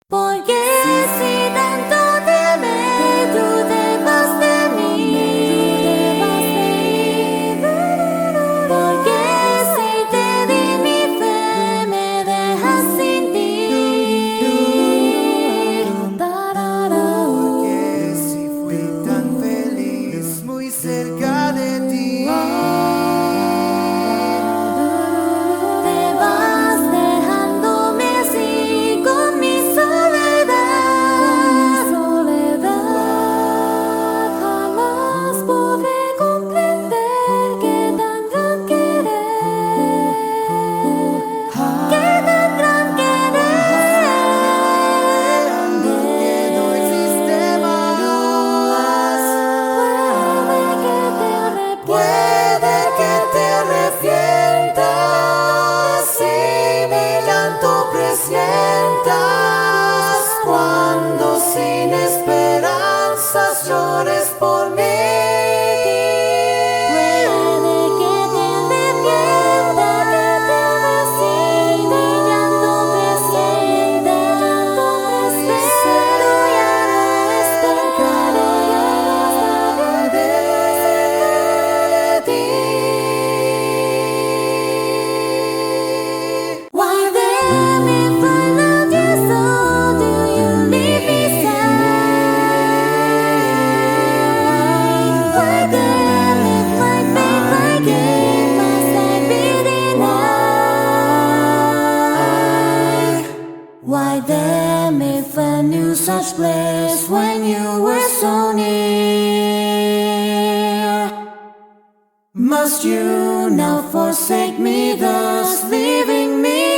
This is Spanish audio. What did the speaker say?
Porque si tanto te amé, tú te vas de mí. Porque si te di mi fe, me dejas sin ti. Porque si fui tan feliz muy cerca de ti. Te vas dejándome así con mi soledad. Jamás podré comprender qué tan gran querer. Qué tan gran querer. Que no existe más. Puede que te arrepientas si mi llanto presientas cuando sin esperanzas llores por mí. Puede que te arrepientas si mi llanto presientas, pero ya no esperaré de ti. Why then if I love you so, do you leave me sad? Why then if my faith I gave, must I be denied? Why then if I knew such bliss when you were so near, must you now forsake me, thus leaving me